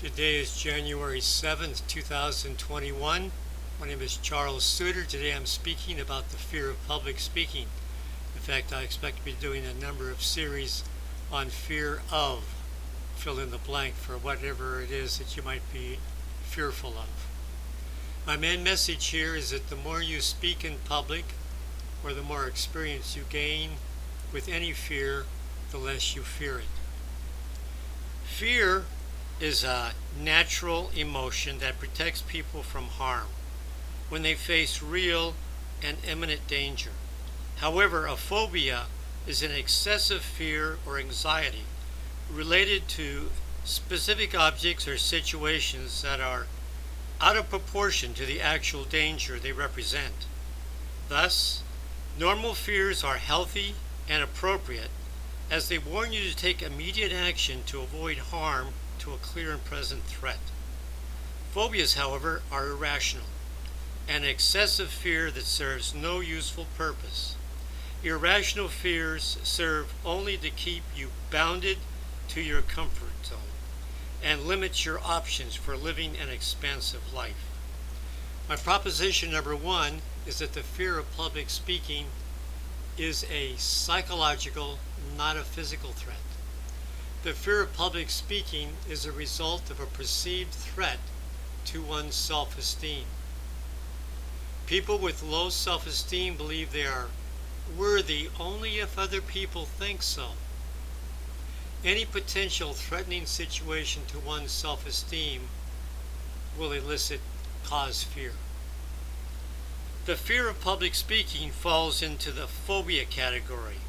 Today is January 7th, 2021. My name is Charles Suter. Today I'm speaking about the fear of public speaking. In fact, I expect to be doing a number of series on fear of, fill in the blank for whatever it is that you might be fearful of. My main message here is that the more you speak in public, or the more experience you gain with any fear, the less you fear it. Fear is a natural emotion that protects people from harm when they face real and imminent danger. However, a phobia is an excessive fear or anxiety related to specific objects or situations that are out of proportion to the actual danger they represent. Thus, normal fears are healthy and appropriate as they warn you to take immediate action to avoid harm to a clear and present threat. Phobias, however, are irrational, an excessive fear that serves no useful purpose. Irrational fears serve only to keep you bounded to your comfort zone and limit your options for living an expansive life. My proposition number one is that the fear of public speaking is a psychological, not a physical threat. The fear of public speaking is a result of a perceived threat to one's self-esteem. People with low self-esteem believe they are worthy only if other people think so. Any potential threatening situation to one's self-esteem will cause fear. The fear of public speaking falls into the phobia category,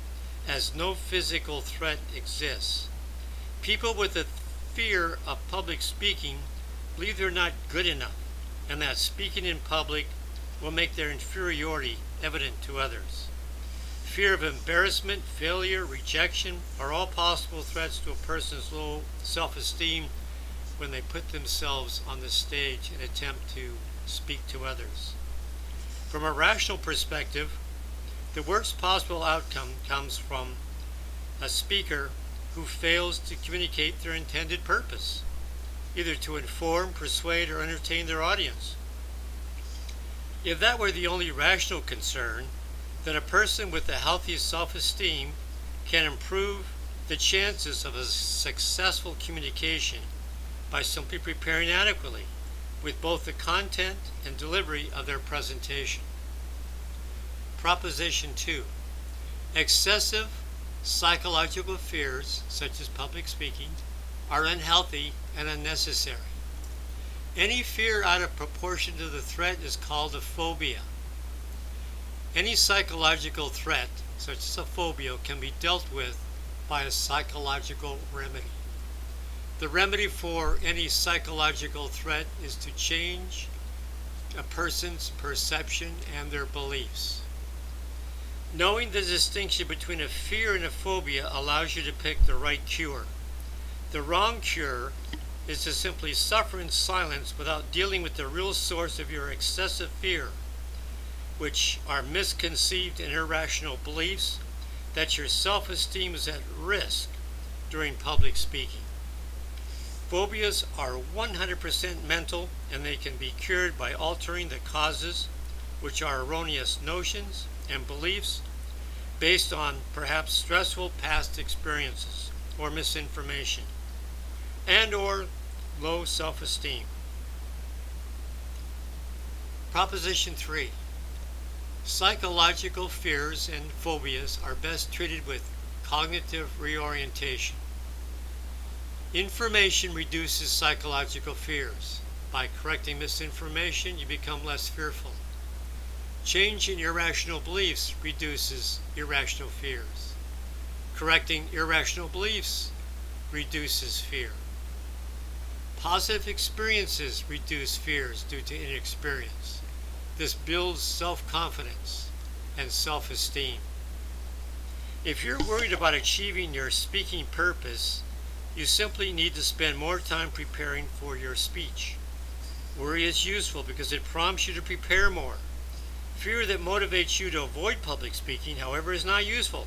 as no physical threat exists. People with a fear of public speaking believe they're not good enough and that speaking in public will make their inferiority evident to others. Fear of embarrassment, failure, rejection are all possible threats to a person's low self-esteem when they put themselves on the stage and attempt to speak to others. From a rational perspective, the worst possible outcome comes from a speaker who fails to communicate their intended purpose, either to inform, persuade, or entertain their audience. If that were the only rational concern, then a person with a healthy self-esteem can improve the chances of a successful communication by simply preparing adequately with both the content and delivery of their presentation. Proposition 2. Excessive psychological fears, such as public speaking, are unhealthy and unnecessary. Any fear out of proportion to the threat is called a phobia. Any psychological threat, such as a phobia, can be dealt with by a psychological remedy. The remedy for any psychological threat is to change a person's perception and their beliefs. Knowing the distinction between a fear and a phobia allows you to pick the right cure. The wrong cure is to simply suffer in silence without dealing with the real source of your excessive fear, which are misconceived and irrational beliefs that your self-esteem is at risk during public speaking. Phobias are 100% mental, and they can be cured by altering the causes, which are erroneous notions and beliefs based on perhaps stressful past experiences or misinformation and or low self-esteem. Proposition 3. Psychological fears and phobias are best treated with cognitive reorientation. Information reduces psychological fears. By correcting misinformation, you become less fearful. Change in irrational beliefs reduces irrational fears. Correcting irrational beliefs reduces fear. Positive experiences reduce fears due to inexperience. This builds self-confidence and self-esteem. If you're worried about achieving your speaking purpose, you simply need to spend more time preparing for your speech. Worry is useful because it prompts you to prepare more. Fear that motivates you to avoid public speaking, however, is not useful.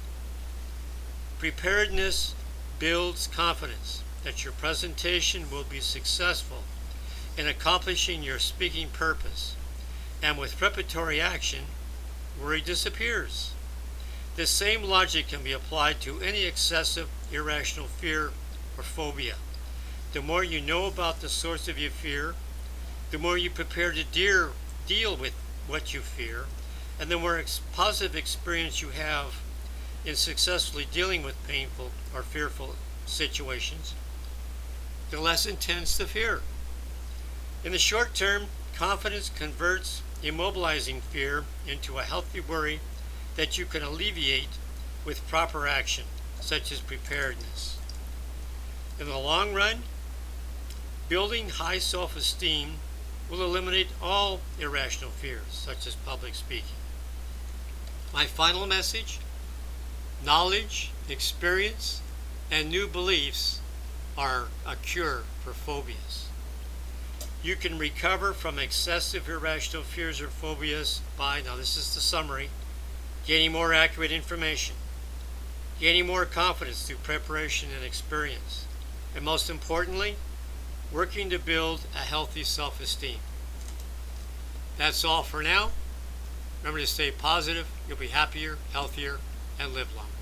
Preparedness builds confidence, that your presentation will be successful in accomplishing your speaking purpose, and with preparatory action, worry disappears. This same logic can be applied to any excessive, irrational fear or phobia. The more you know about the source of your fear, the more you prepare to deal with what you fear, and the more positive experience you have in successfully dealing with painful or fearful situations, the less intense the fear. In the short term, confidence converts immobilizing fear into a healthy worry that you can alleviate with proper action, such as preparedness. In the long run, building high self-esteem will eliminate all irrational fears, such as public speaking. My final message: knowledge, experience, and new beliefs are a cure for phobias. You can recover from excessive irrational fears or phobias by, now this is the summary, gaining more accurate information, gaining more confidence through preparation and experience, and most importantly, working to build a healthy self-esteem. That's all for now. Remember to stay positive, you'll be happier, healthier, and live longer.